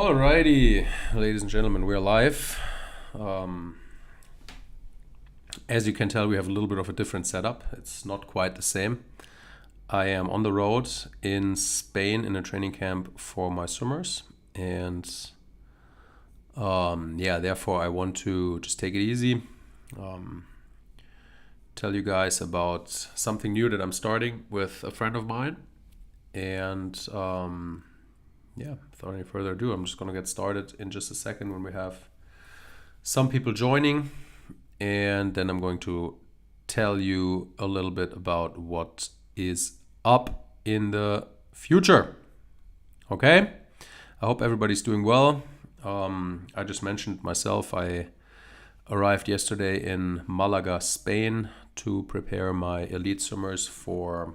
Alrighty, ladies and gentlemen, we're live. Um, as you can tell, we have a little bit of a different setup. It's not quite the same. I am on the road in Spain in a training camp for my swimmers, and therefore I want to just take it easy. Um, Tell you guys about something new that I'm starting with a friend of mine, and without any further ado, I'm just going to get started in just a second when we have some people joining. And then I'm going to tell you a little bit about what is up in the future. Okay? I hope everybody's doing well. I just mentioned myself, I arrived yesterday in Malaga, Spain to prepare my elite swimmers for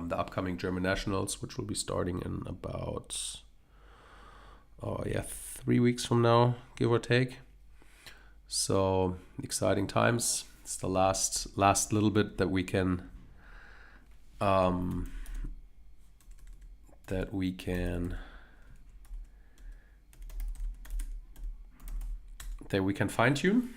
the upcoming German Nationals, which will be starting in about 3 weeks from now, give or take. So exciting times. It's the last little bit that we can fine tune.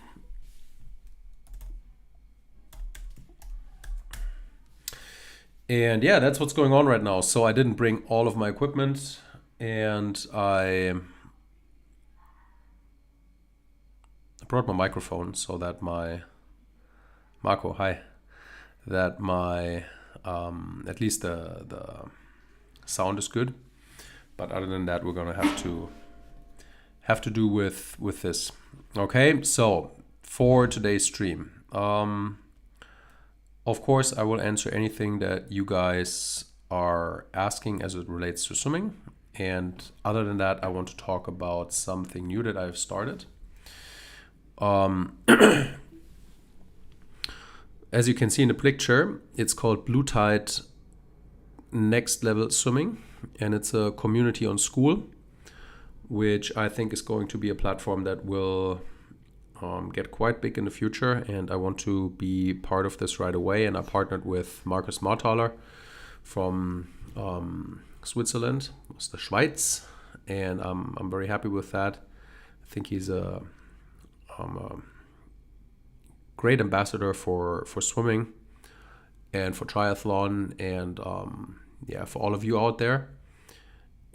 And yeah, that's what's going on right now. So I didn't bring all of my equipment, and I brought my microphone so that my Marco, hi, that my at least the sound is good. But other than that, we're gonna have to do with this. Okay, so for today's stream, of course, I will answer anything that you guys are asking as it relates to swimming. And other than that, I want to talk about something new that I've started. As you can see in the picture, it's called Blue Tide Next Level Swimming, and it's a community on Skool, which I think is going to be a platform that will get quite big in the future, and I want to be part of this right away. And I partnered with Markus Marthaler from Switzerland, it's the Schweiz, and I'm very happy with that. I think he's a great ambassador for swimming and for triathlon, and for all of you out there.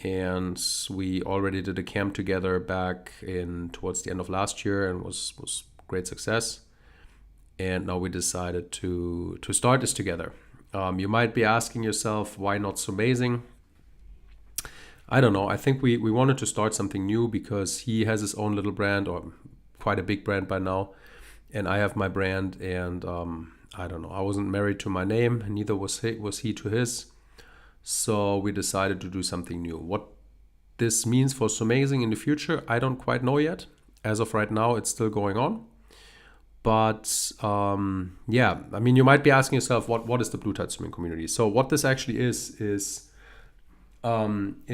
And we already did a camp together back in towards the end of last year, and was great success. And now we decided to start this together. You might be asking yourself, why not Swimazing? I don't know. I think we wanted to start something new because he has his own little brand, or quite a big brand by now, and I have my brand. And I don't know. I wasn't married to my name, and neither was he to his. So we decided to do something new. What this means for Swimazing in the future, I don't quite know yet. As of right now, it's still going on. But you might be asking yourself, what is the Blue Tide Swimming community? So what this actually is it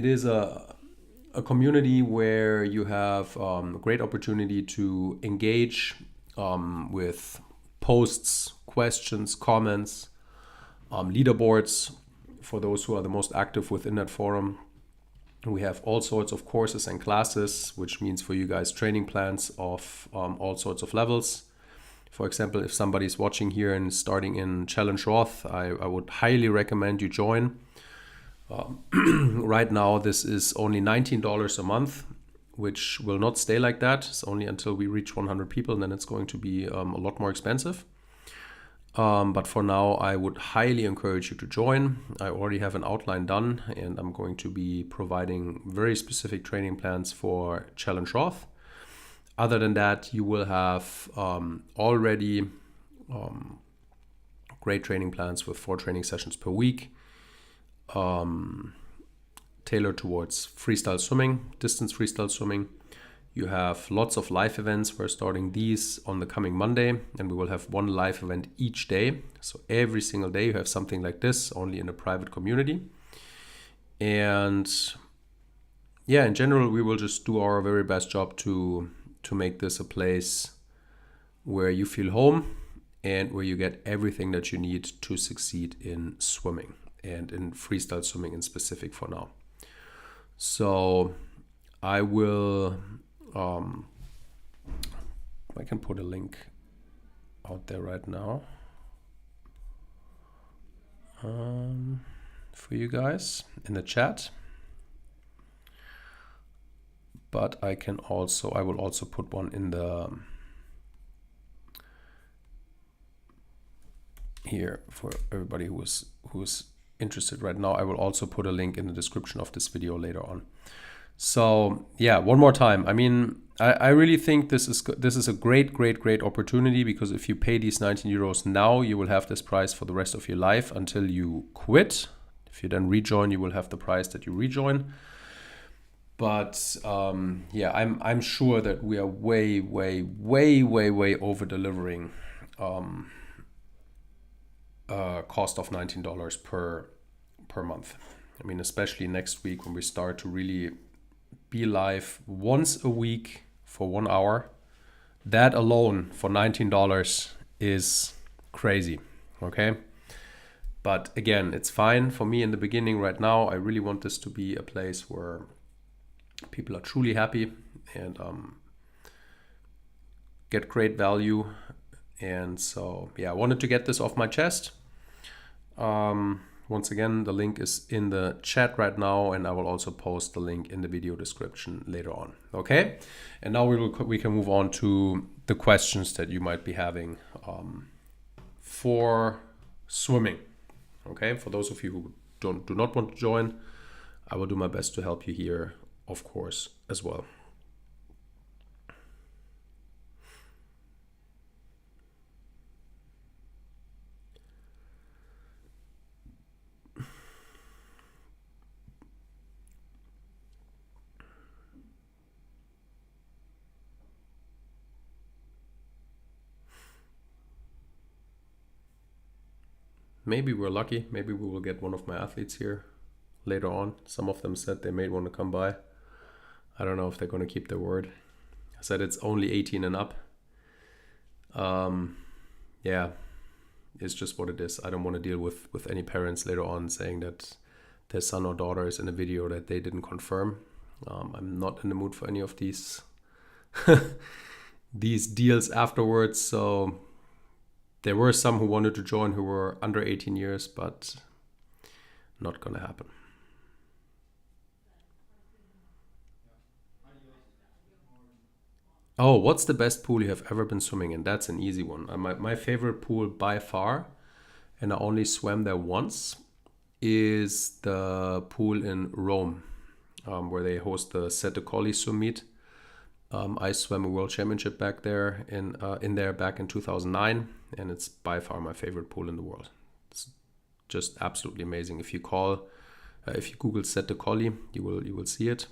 is a community where you have a great opportunity to engage with posts, questions, comments, leaderboards, for those who are the most active within that forum. We have all sorts of courses and classes, which means for you guys training plans of all sorts of levels. For example, if somebody's watching here and starting in Challenge Roth, I would highly recommend you join. Right now, this is only $19 a month, which will not stay like that. It's only until we reach 100 people, and then it's going to be a lot more expensive. But for now, I would highly encourage you to join. I already have an outline done, and I'm going to be providing very specific training plans for Challenge Roth. Other than that, you will have already great training plans with 4 training sessions per week, tailored towards freestyle swimming, distance freestyle swimming. You have lots of live events. We're starting these on the coming Monday, and we will have one live event each day. So every single day you have something like this, only in a private community. And yeah, in general, we will just do our very best job to make this a place where you feel home and where you get everything that you need to succeed in swimming and in freestyle swimming in specific for now. So I will, I can put a link out there right now for you guys in the chat. But I will also put one in the here for everybody who's interested right now. I will also put a link in the description of this video later on. So yeah, one more time. I mean, I really think this is a great opportunity, because if you pay these 19 euros now, you will have this price for the rest of your life until you quit. If you then rejoin, you will have the price that you rejoin. But yeah, I'm sure that we are way over delivering cost of $19 per month. I mean, especially next week when we start to really be live once a week for 1 hour. That alone for $19 is crazy, okay? But again, it's fine for me in the beginning right now. I really want this to be a place where people are truly happy and get great value. And so, yeah, I wanted to get this off my chest. Once again, the link is in the chat right now, and I will also post the link in the video description later on. Okay, and now we can move on to the questions that you might be having for swimming. Okay, for those of you who do not want to join, I will do my best to help you here, of course, as well. Maybe we're lucky. Maybe we will get one of my athletes here later on. Some of them said they may want to come by. I don't know if they're going to keep their word. I said it's only 18 and up. Yeah, it's just what it is. I don't want to deal with any parents later on saying that their son or daughter is in a video that they didn't confirm. I'm not in the mood for any of these these deals afterwards. So there were some who wanted to join who were under 18 years, but not going to happen. Oh, what's the best pool you have ever been swimming in? That's an easy one. My favorite pool by far, and I only swam there once, is the pool in Rome, where they host the Sette Colli swim meet. I swam a world championship back there in there back in 2009, and it's by far my favorite pool in the world. It's just absolutely amazing. If you Google Sette Colli, you will see it.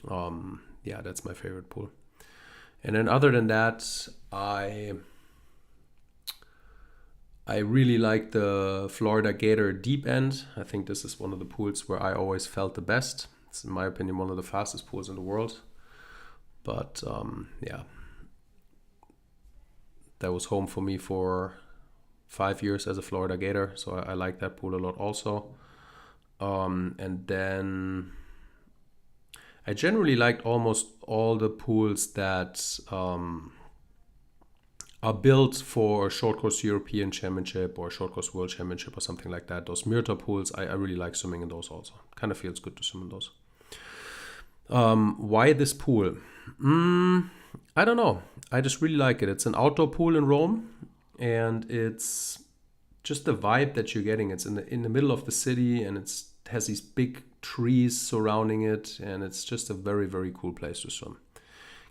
Yeah, that's my favorite pool. And then other than that, I really like the Florida Gator Deep End. I think this is one of the pools where I always felt the best. It's, in my opinion, one of the fastest pools in the world. But yeah, that was home for me for 5 years as a Florida Gator. So I like that pool a lot also. And then I generally liked almost all the pools that are built for a short course European Championship or a short course World Championship or something like that. Those Myrta pools, I really like swimming in those also. Kind of feels good to swim in those. Why this pool? I don't know. I just really like it. It's an outdoor pool in Rome, and it's just the vibe that you're getting. It's in the middle of the city, and it has these big trees surrounding it, and it's just a very cool place to swim.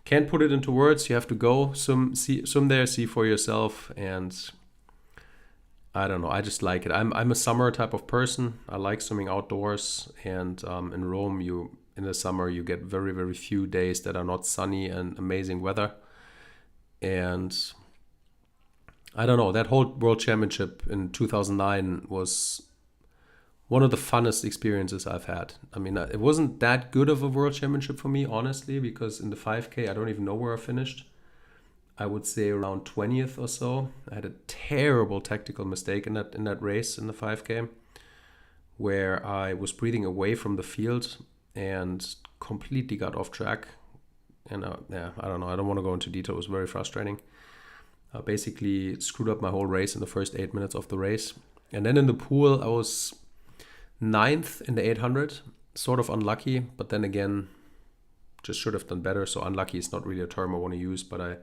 Can't put it into words. You have to go swim there, see for yourself, and I don't know. I just like it. I'm a summer type of person. I like swimming outdoors, and in Rome, in the summer you get very few days that are not sunny and amazing weather. And I don't know. That whole World Championship in 2009 was one of the funnest experiences I've had. I mean, it wasn't that good of a World Championship for me, honestly, because in the 5K, I don't even know where I finished. I would say around 20th or so. I had a terrible tactical mistake in that race in the 5K, where I was breathing away from the field and completely got off track. And yeah, I don't know. I don't want to go into detail. It was very frustrating. Basically screwed up my whole race in the first 8 minutes of the race. And then in the pool, I was 9th in the 800, sort of unlucky, but then again, just should have done better. So unlucky is not really a term I want to use, but I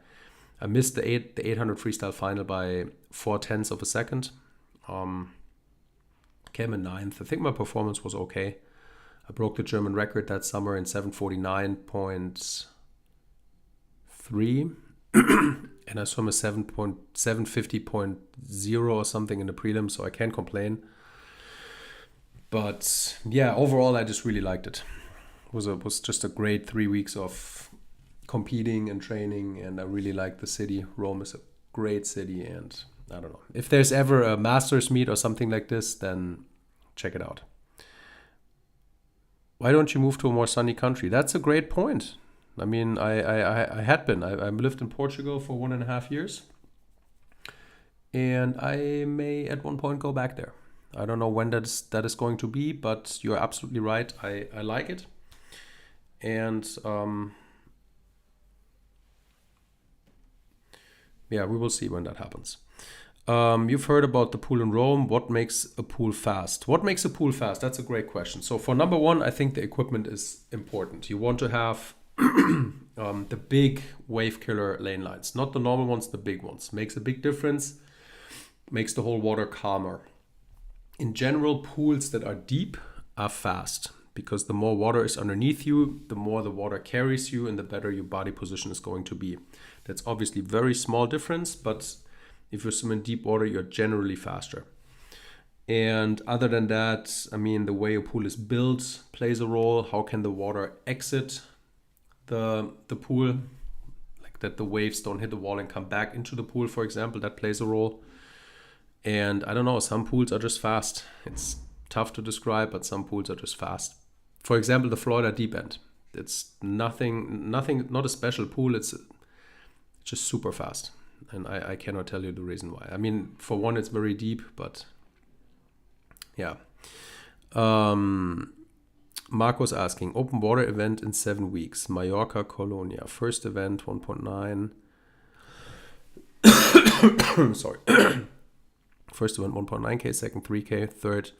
missed the 800 freestyle final by 4/10 of a second. Came in 9th. I think my performance was okay. I broke the German record that summer in 7:49.3. And I swam a 750.0 or something in the prelim, so I can't complain. But yeah, overall, I just really liked it. It was just a great 3 weeks of competing and training, and I really liked the city. Rome is a great city, and I don't know. If there's ever a Masters meet or something like this, then check it out. Why don't you move to a more sunny country? That's a great point. I mean, I had been. I lived in Portugal for 1.5 years. And I may at one point go back there. I don't know when that is going to be, but you're absolutely right. I like it. And yeah, we will see when that happens. You've heard about the pool in Rome. What makes a pool fast? What makes a pool fast? That's a great question. So for number one, I think the equipment is important. You want to have the big wave killer lane lights, not the normal ones, the big ones. Makes a big difference, makes the whole water calmer. In general, pools that are deep are fast because the more water is underneath you, the more the water carries you and the better your body position is going to be. That's obviously very small difference, but if you swim in deep water, you're generally faster. And other than that, I mean, the way a pool is built plays a role. How can the water exit the pool, like that the waves don't hit the wall and come back into the pool, for example, that plays a role. And I don't know, some pools are just fast. It's tough to describe, but some pools are just fast. For example, the Florida Deep End. It's nothing, not a special pool. It's just super fast. And I cannot tell you the reason why. I mean, for one, it's very deep, but yeah. Marco's asking, open water event in 7 weeks, Mallorca, Colonia. First event, 1.9. Sorry. First event, 1.9K, second, 3K, third,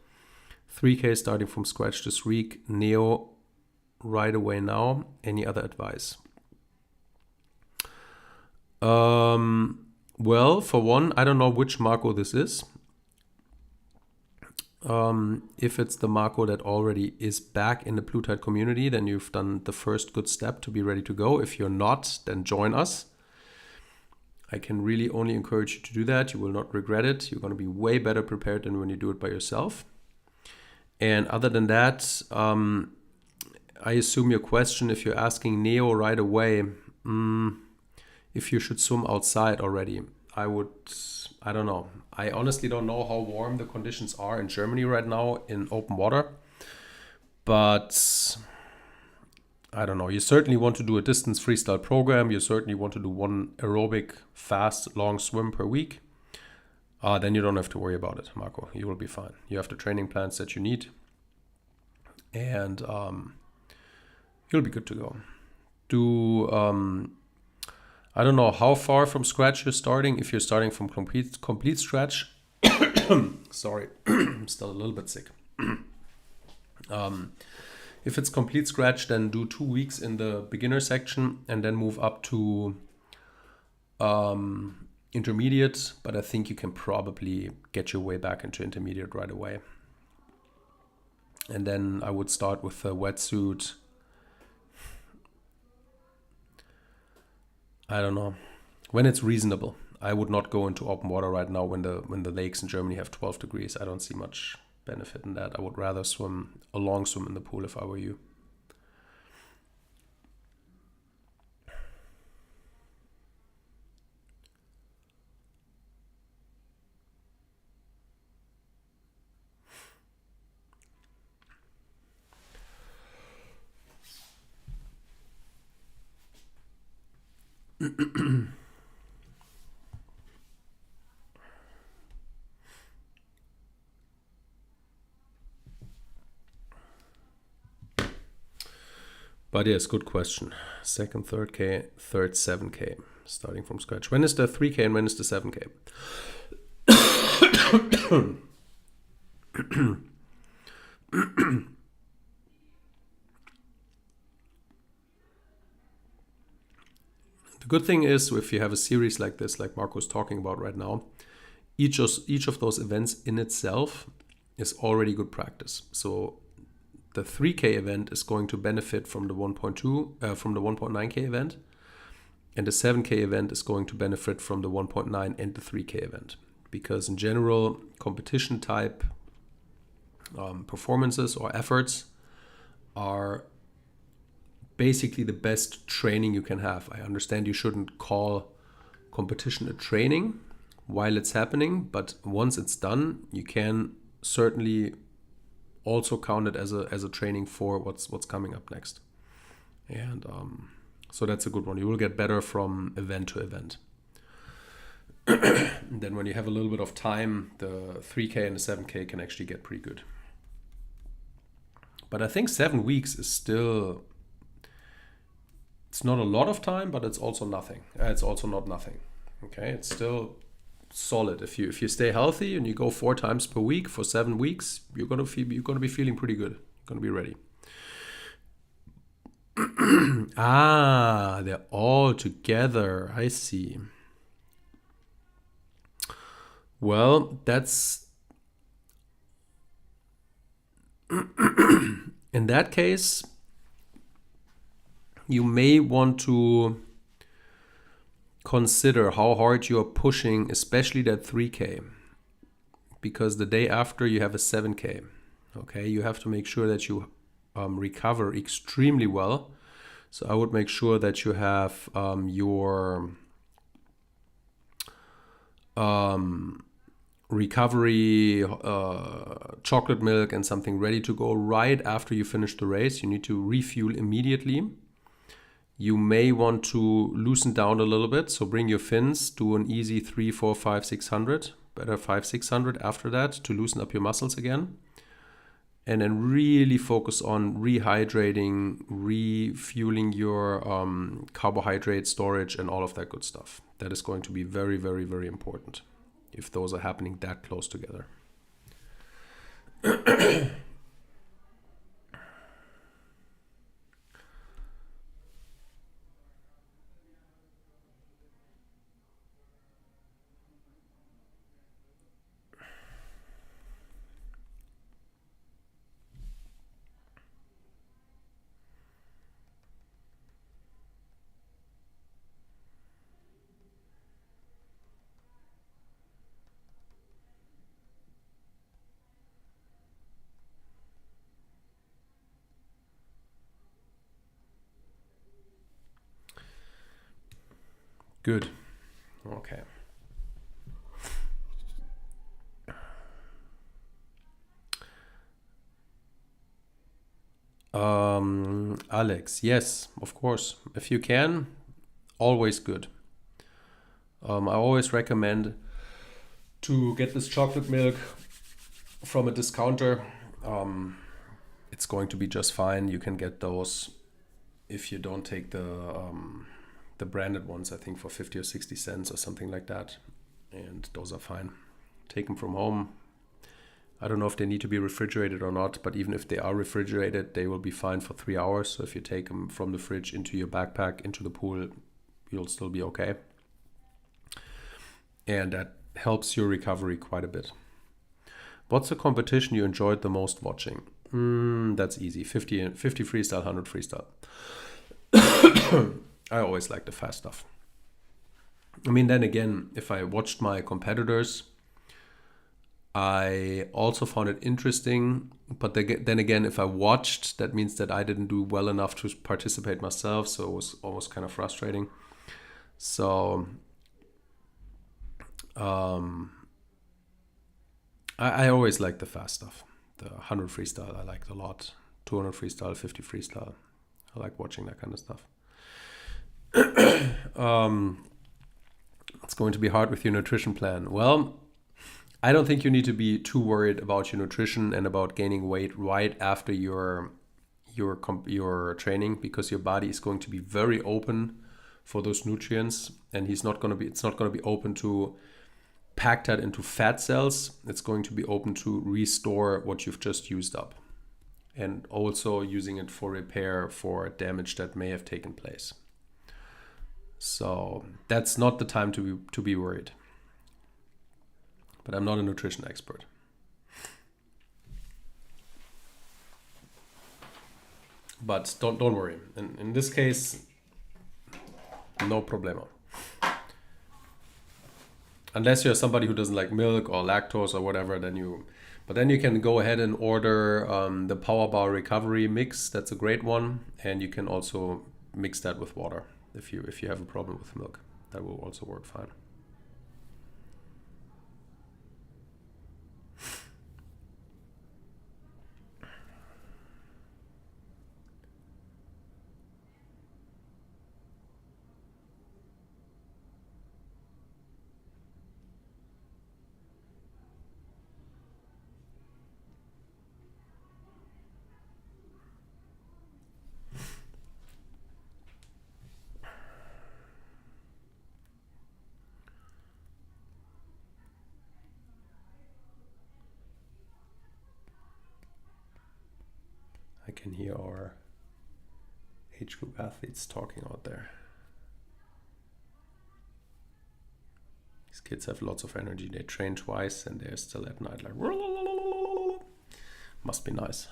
3K starting from scratch this week. Neo, right away now. Any other advice? Well, for one, I don't know which Marco this is. If it's the Marco that already is back in the Plutite community, then you've done the first good step to be ready to go. If you're not, then join us. I can really only encourage you to do that. You will not regret it. You're going to be way better prepared than when you do it by yourself. And other than that, I assume your question, if you're asking Neo right away, if you should swim outside already, I don't know. I honestly don't know how warm the conditions are in Germany right now in open water. But I don't know. You certainly want to do a distance freestyle program. You certainly want to do one aerobic, fast, long swim per week. Then you don't have to worry about it, Marco. You will be fine. You have the training plans that you need. And you'll be good to go. I don't know how far from scratch you're starting. If you're starting from complete scratch, sorry, I'm still a little bit sick. If it's complete scratch, then do 2 weeks in the beginner section and then move up to intermediate. But I think you can probably get your way back into intermediate right away. And then I would start with the wetsuit. I don't know. When it's reasonable. I would not go into open water right now when the lakes in Germany have 12 degrees. I don't see much benefit in that. I would rather swim a long swim in the pool if I were you. But yes, good question. Second, third K, third 7K, starting from scratch. When is the 3K and when is the 7K? The good thing is, if you have a series like this, like Marco's talking about right now, each of those events in itself is already good practice. So the 3K event is going to benefit from the 1.2, from the 1.9K event, and the 7K event is going to benefit from the 1.9 and the 3K event. Because in general, competition type performances or efforts are basically the best training you can have. I understand you shouldn't call competition a training while it's happening, but once it's done, you can certainly also count it as a training for what's coming up next. And so that's a good one. You will get better from event to event. Then when you have a little bit of time, the 3K and the 7K can actually get pretty good. But I think 7 weeks is still, it's not a lot of time, but it's also nothing. It's also not nothing. Okay, it's still solid. If you stay healthy and you go 4 times per week for 7 weeks, you're gonna be feeling pretty good. You're gonna be ready. They're all together. I see. Well, that's in that case, you may want to consider how hard you are pushing, especially that 3K, because the day after you have a 7K. Okay, you have to make sure that you recover extremely well. So I would make sure that you have your recovery chocolate milk and something ready to go right after you finish the race. You need to refuel immediately. You may want to loosen down a little bit, so bring your fins, do an easy 3, 4, 5, 600, better 5, 600 after that to loosen up your muscles again. And then really focus on rehydrating, refueling your carbohydrate storage and all of that good stuff. That is going to be very, very, very important if those are happening that close together. Good. Okay. Alex, yes, of course. If you can, always good. I always recommend to get this chocolate milk from a discounter. It's going to be just fine. You can get those if you don't take the branded ones, I think for 50 or 60 cents or something like that. And those are fine. Take them from home. I don't know if they need to be refrigerated or not, but even if they are refrigerated, they will be fine for 3 hours. So if you take them from the fridge into your backpack, into the pool, you'll still be okay. And that helps your recovery quite a bit. What's the competition you enjoyed the most watching? That's easy. 50 freestyle, 100 freestyle. I always like the fast stuff. I mean, then again, if I watched my competitors, I also found it interesting. But then again, if I watched, that means that I didn't do well enough to participate myself. So it was almost kind of frustrating. So I always like the fast stuff. The 100 freestyle I liked a lot. 200 freestyle, 50 freestyle. I like watching that kind of stuff. It's going to be hard with your nutrition plan. Well, I don't think you need to be too worried about your nutrition and about gaining weight right after your your training, because your body is going to be very open for those nutrients, and it's not going to be open to pack that into fat cells. It's going to be open to restore what you've just used up, and also using it for repair for damage that may have taken place. So that's not the time to be worried. But I'm not a nutrition expert. But don't worry. In this case, no problemo. Unless you're somebody who doesn't like milk or lactose or whatever, then you can go ahead and order the Power Bar Recovery Mix. That's a great one, and you can also mix that with water if you have a problem with milk. That will also work fine. I can hear our age group athletes talking out there. These kids have lots of energy. They train twice and they're still at night like, must be nice.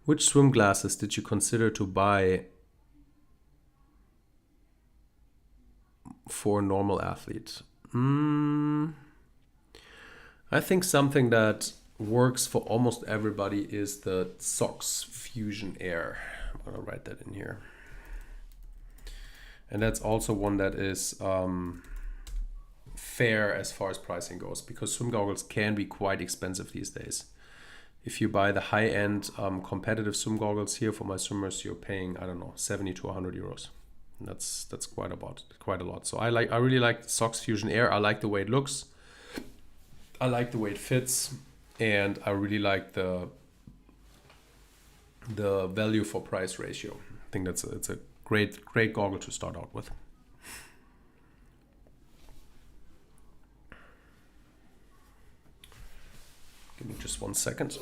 Which swim glasses did you consider to buy for a normal athlete? I think something that works for almost everybody is the SOX Fusion Air. I'm going to write that in here. And that's also one that is fair as far as pricing goes, because swim goggles can be quite expensive these days. If you buy the high-end competitive swim goggles here for my swimmers, you're paying, I don't know, 70 to 100 euros. And that's quite a lot. So I really like the SOX Fusion Air. I like the way it looks. I like the way it fits, and I really like the value for price ratio. I think it's a great goggle to start out with. Give me just 1 second.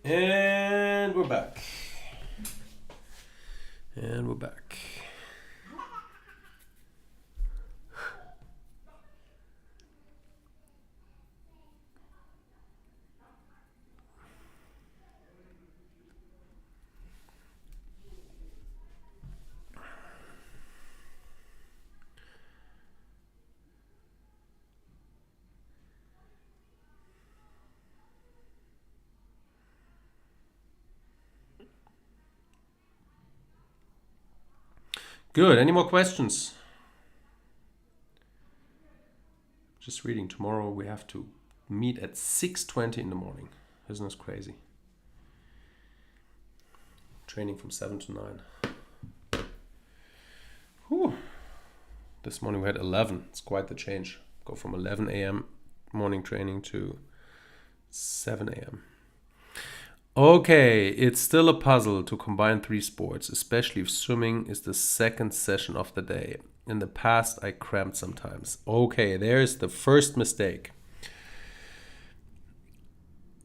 And we're back. Good. Any more questions? Just reading. Tomorrow we have to meet at 6:20 in the morning. Isn't this crazy? Training from 7 to 9. Whew. This morning we had 11. It's quite the change. Go from 11 a.m. morning training to 7 a.m. Okay, it's still a puzzle to combine 3 sports, especially if swimming is the second session of the day. In the past, I cramped sometimes. Okay, there's the first mistake.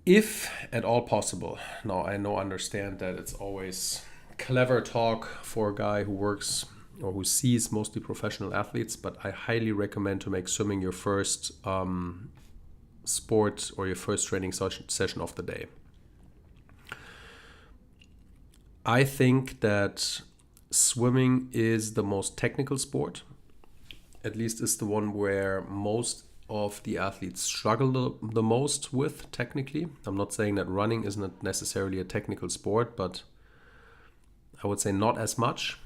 If at all possible, now I understand that it's always clever talk for a guy who works or who sees mostly professional athletes, but I highly recommend to make swimming your first sport or your first training session of the day. I think that swimming is the most technical sport, at least is the one where most of the athletes struggle the most with technically. I'm not saying that running is not necessarily a technical sport, but I would say not as much.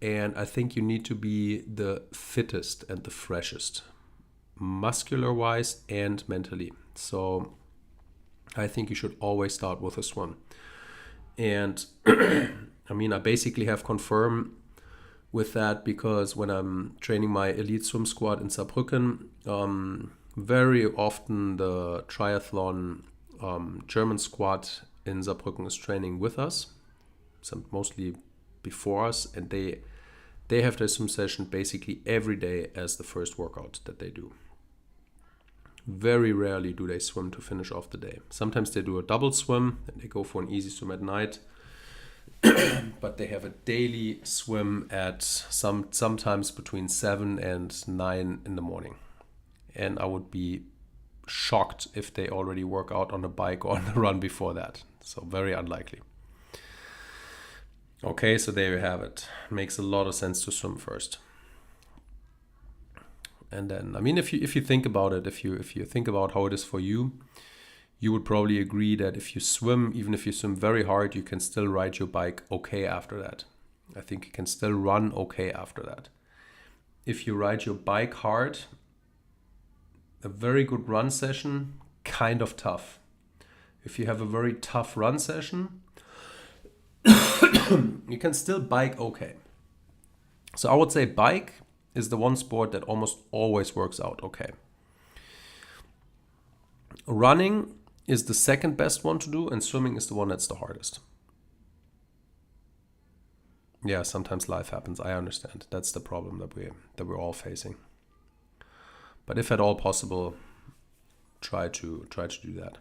And I think you need to be the fittest and the freshest, muscular wise and mentally. So I think you should always start with a swim. And I mean, I basically have confirmed with that because when I'm training my elite swim squad in Saarbrücken, very often the triathlon German squad in Saarbrücken is training with us, mostly before us, and they have their swim session basically every day as the first workout that they do. Very rarely do they swim to finish off the day. Sometimes they do a double swim and they go for an easy swim at night. But they have a daily swim at sometimes between 7 and 9 in the morning. And I would be shocked if they already work out on a bike or on a run before that. So very unlikely. Okay, so there you have it. Makes a lot of sense to swim first. And then, I mean, if you think about it, if you think about how it is for you, you would probably agree that if you swim, even if you swim very hard, you can still ride your bike okay after that. I think you can still run okay after that. If you ride your bike hard, a very good run session, kind of tough. If you have a very tough run session, you can still bike okay. So I would say bike is the one sport that almost always works out okay. Running is the second best one to do, and swimming is the one that's the hardest. Yeah, sometimes life happens. I understand. That's the problem that we're all facing. But if at all possible, try to do that.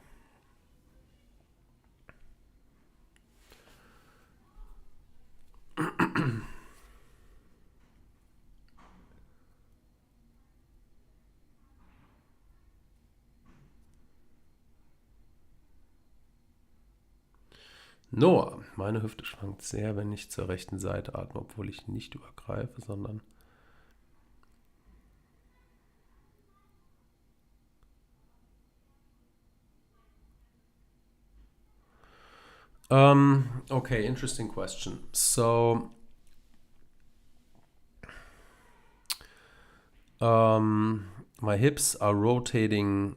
Noah, meine Hüfte schwankt sehr, wenn ich zur rechten Seite atme, obwohl ich nicht übergreife, sondern... Okay, interesting question. So, my hips are rotating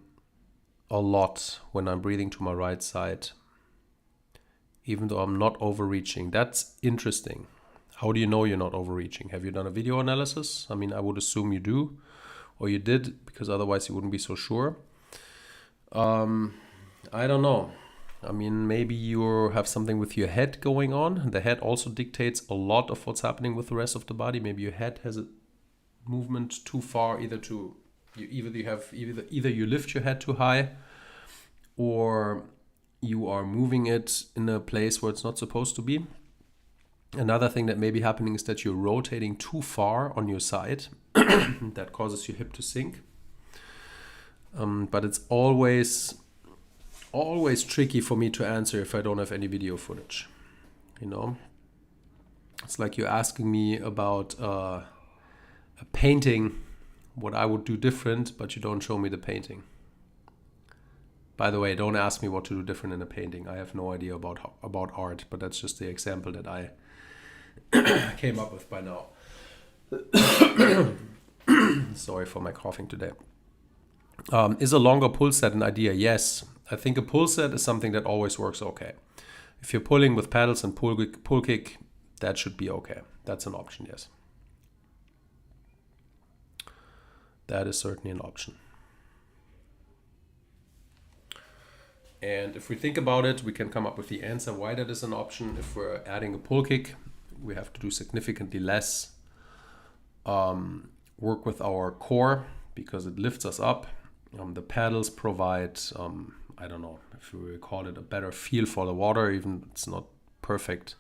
a lot when I'm breathing to my right side, even though I'm not overreaching. That's interesting. How do you know you're not overreaching? Have you done a video analysis? I mean, I would assume you do, or you did, because otherwise you wouldn't be so sure. I don't know. I mean, maybe you have something with your head going on. The head also dictates a lot of what's happening with the rest of the body. Maybe your head has a movement too far, either you lift your head too high, or you are moving it in a place where it's not supposed to be. Another thing that may be happening is that you're rotating too far on your side. That causes your hip to sink. But it's always tricky for me to answer if I don't have any video footage. You know, it's like you're asking me about a painting, what I would do different, but you don't show me the painting. By the way, don't ask me what to do different in a painting. I have no idea about art, but that's just the example that I came up with by now. Sorry for my coughing today. Is a longer pull set an idea? Yes. I think a pull set is something that always works okay. If you're pulling with paddles and pull kick, that should be okay. That's an option, yes. That is certainly an option. And if we think about it, we can come up with the answer why that is an option. If we're adding a pull kick, we have to do significantly less work with our core because it lifts us up. The paddles provide, I don't know if we call it a better feel for the water, even it's not perfect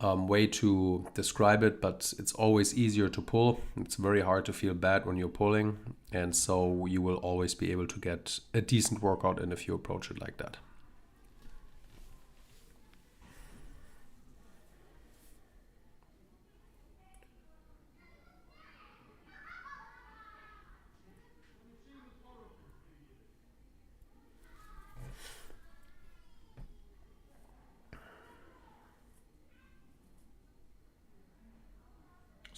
way to describe it, but it's always easier to pull. It's very hard to feel bad when you're pulling, and so you will always be able to get a decent workout in if you approach it like that.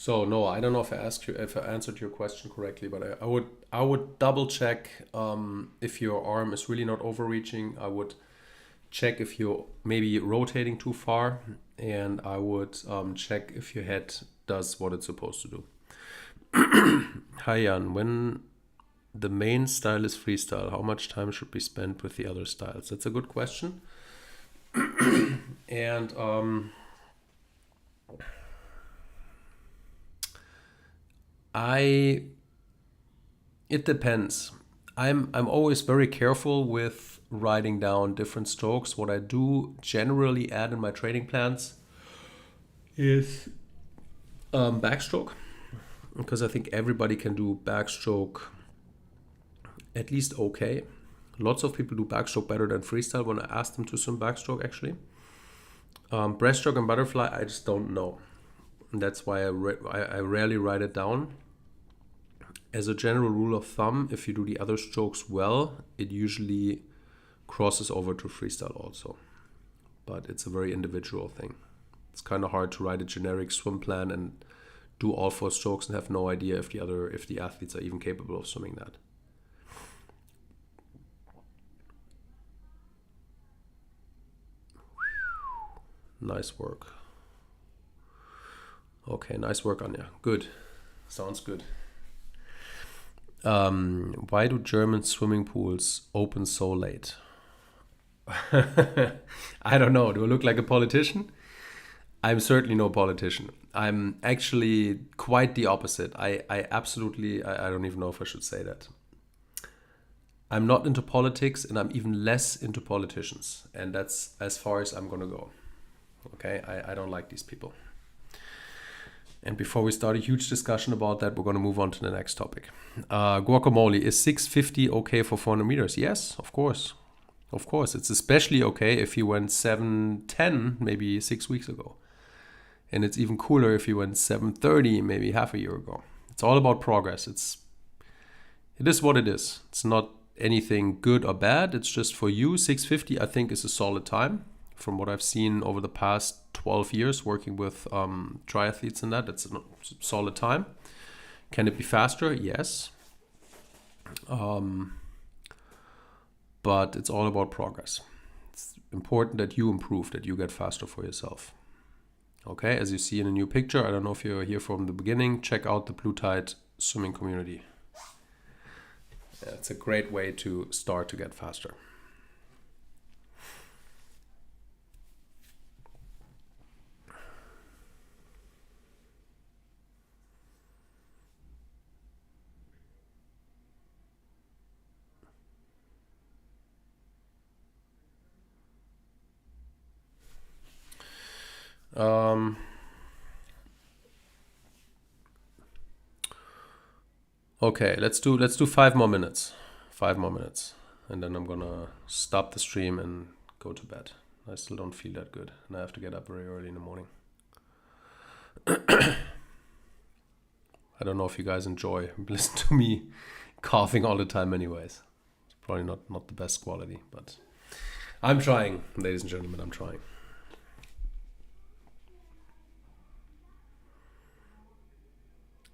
So no, I don't know if I answered your question correctly, but I would double check if your arm is really not overreaching. I would check if you're maybe rotating too far, and I would check if your head does what it's supposed to do. Hi Jan, when the main style is freestyle, how much time should be spent with the other styles? That's a good question. And it depends. I'm always very careful with writing down different strokes. What I do generally add in my training plans is backstroke, because I think everybody can do backstroke at least okay. Lots of people do backstroke better than freestyle when I ask them to swim backstroke, actually. Breaststroke and butterfly, I just don't know. And that's why I rarely write it down. As a general rule of thumb, if you do the other strokes well, it usually crosses over to freestyle also. But it's a very individual thing. It's kind of hard to write a generic swim plan and do all 4 strokes and have no idea if the athletes are even capable of swimming that. Nice work. Okay, nice work, Anja. Good. Sounds good. Why do German swimming pools open so late? I don't know. Do I look like a politician? I'm certainly no politician. I'm actually quite the opposite. I absolutely, I don't even know if I should say that. I'm not into politics, and I'm even less into politicians. And that's as far as I'm going to go. Okay, I don't like these people. And before we start a huge discussion about that, we're going to move on to the next topic. Guacamole, is 650 okay for 400 meters? Yes, of course. Of course. It's especially okay if you went 7:10 maybe 6 weeks ago. And it's even cooler if you went 7:30 maybe half a year ago. It's all about progress. It is what it is. It's not anything good or bad. It's just for you. 650 I think is a solid time. From what I've seen over the past 12 years working with triathletes and that, it's a solid time. Can it be faster? Yes. But it's all about progress. It's important that you improve, that you get faster for yourself. Okay, as you see in a new picture, I don't know if you're here from the beginning, check out the Blue Tide swimming community. Yeah, it's a great way to start to get faster. Okay, let's do 5 more minutes. 5 more minutes. And then I'm gonna stop the stream and go to bed. I still don't feel that good. And I have to get up very early in the morning. I don't know if you guys enjoy listen to me coughing all the time anyways. It's probably not the best quality, but I'm trying, ladies and gentlemen, I'm trying.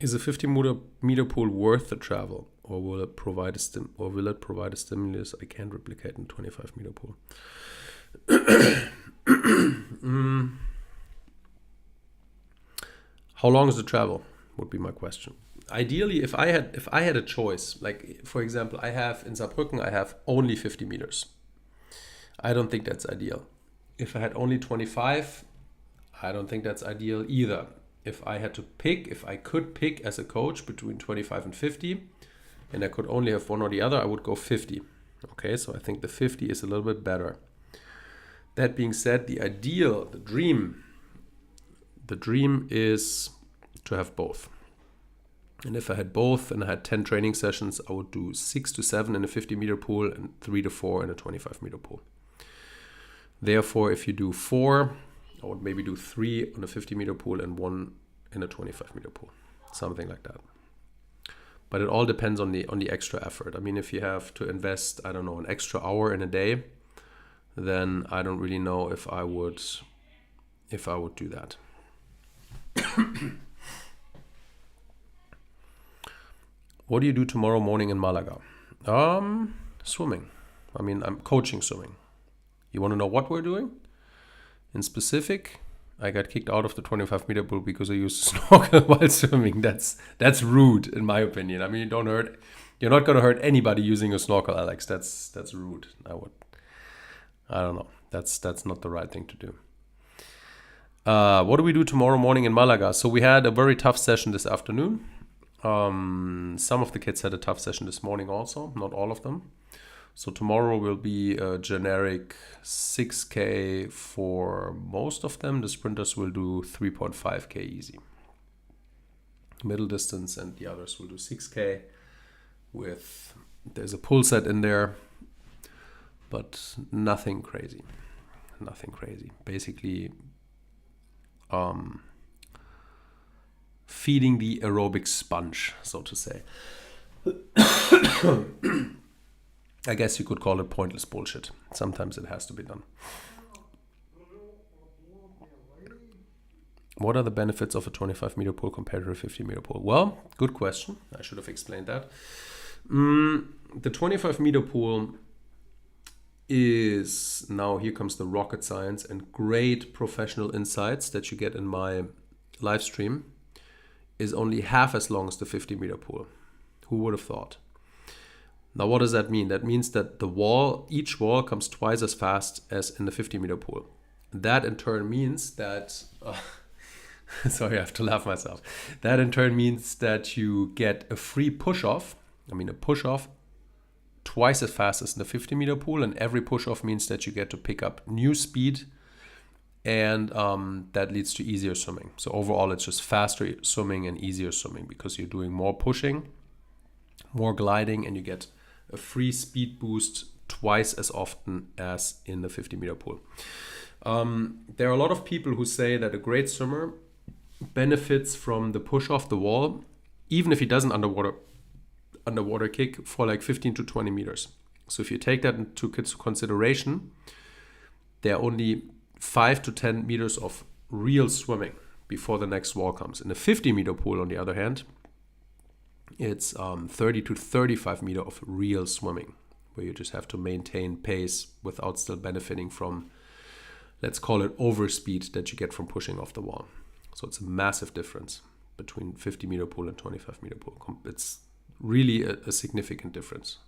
Is a 50-meter pool worth the travel, or will it provide a stimulus I can't replicate in a 25-meter pool? How long is the travel? Would be my question. Ideally, if I had a choice, like for example, I have in Saarbrücken, I have only 50 meters. I don't think that's ideal. If I had only 25, I don't think that's ideal either. If I could pick as a coach between 25 and 50, and I could only have one or the other, I would go 50. Okay, so I think the 50 is a little bit better. That being said, the dream is to have both. And if I had both and I had 10 training sessions, I would do 6 to 7 in a 50-meter pool and 3 to 4 in a 25-meter pool. Therefore, if you do 4, I would maybe do 3 on a 50-meter pool and 1 in a 25-meter pool, something like that. But it all depends on the extra effort. I mean, if you have to invest, I don't know, an extra hour in a day, then I don't really know if I would do that. What do you do tomorrow morning in Malaga? Swimming. I mean, I'm coaching swimming. You want to know what we're doing? In specific, I got kicked out of the 25-meter pool because I used snorkel while swimming. That's rude, in my opinion. I mean, you're not going to hurt anybody using a snorkel, Alex. That's rude. I don't know. That's not the right thing to do. What do we do tomorrow morning in Malaga? So we had a very tough session this afternoon. Some of the kids had a tough session this morning also, not all of them. So tomorrow will be a generic 6K for most of them. The sprinters will do 3.5K easy. Middle distance, and the others will do 6K there's a pull set in there, but nothing crazy. Basically, feeding the aerobic sponge, so to say. I guess you could call it pointless bullshit. Sometimes it has to be done. What are the benefits of a 25-meter pool compared to a 50-meter pool? Well, good question. I should have explained that. The 25-meter pool is, now here comes the rocket science and great professional insights that you get in my live stream, is only half as long as the 50-meter pool. Who would have thought? Now, what does that mean? That means that each wall comes twice as fast as in the 50-meter pool. That in turn means that, sorry, I have to laugh myself. That in turn means that you get a free push-off. I mean, a push-off twice as fast as in the 50-meter pool. And every push-off means that you get to pick up new speed. And that leads to easier swimming. So overall, it's just faster swimming and easier swimming because you're doing more pushing, more gliding, and you get a free speed boost twice as often as in the 50-meter pool. There are a lot of people who say that a great swimmer benefits from the push off the wall, even if he doesn't underwater kick for like 15 to 20 meters. So if you take that into consideration, there are only 5 to 10 meters of real swimming before the next wall comes. In the 50-meter pool, on the other hand, it's 30 to 35 meter of real swimming, where you just have to maintain pace without still benefiting from, let's call it, overspeed that you get from pushing off the wall. So it's a massive difference between 50-meter pool and 25-meter pool. It's really a significant difference.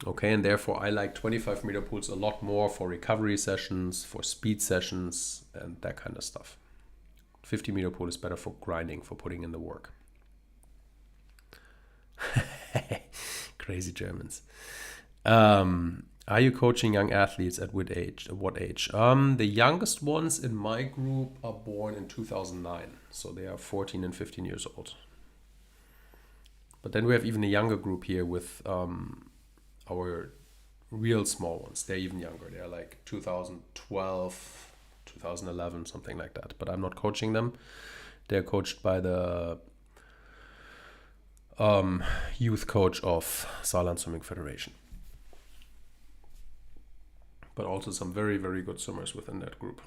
Okay, and therefore I like 25-meter pools a lot more for recovery sessions, for speed sessions, and that kind of stuff. 50-meter pool is better for grinding, for putting in the work. Crazy Germans. Are you coaching young athletes at what age? The youngest ones in my group are born in 2009, so they are 14 and 15 years old. But then we have even a younger group here with our real small ones. They're even younger. They're like 2012, 2011, something like that. But I'm not coaching them. They're coached by the youth coach of Saarland Swimming Federation. But also some very, very good swimmers within that group.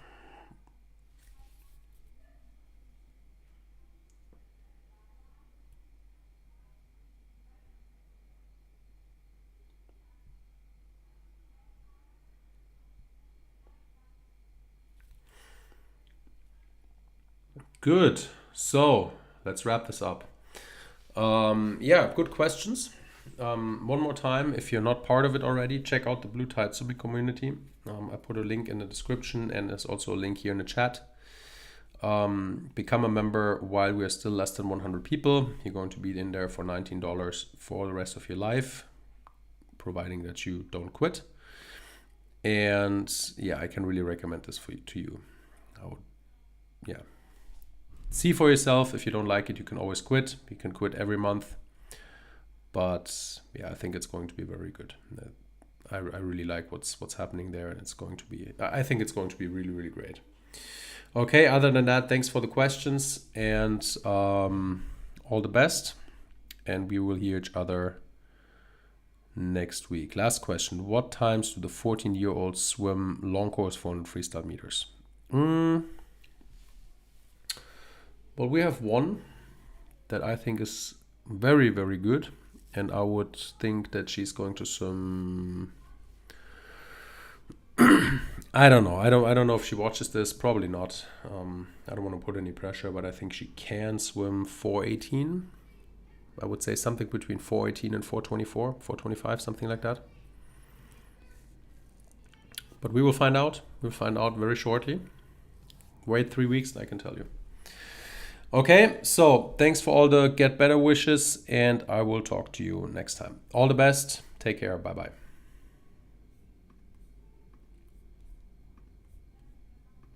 Good. So let's wrap this up. Good questions. One more time, if you're not part of it already, check out the Blue Tide Swimming community. I put a link in the description, and there's also a link here in the chat. Become a member while we are still less than 100 people. You're going to be in there for $19 for the rest of your life, providing that you don't quit. And yeah, I can really recommend this to you. See for yourself. If you don't like it, you can always quit. You can quit every month. But yeah, I think it's going to be very good. I really like what's happening there, and I think it's going to be really, really great. Okay, other than that, thanks for the questions, and all the best. And we will hear each other next week. Last question. What times do the 14-year-olds swim long course 400 freestyle meters? Well, we have one that I think is very, very good. And I would think that she's going to swim. I don't know. I don't know if she watches this. Probably not. I don't want to put any pressure, but I think she can swim 4:18. I would say something between 4:18 and 4:24, 4:25, something like that. But we will find out. We'll find out very shortly. Wait 3 weeks and I can tell you. Okay, so thanks for all the get better wishes, and I will talk to you next time. All the best. Take care. Bye bye.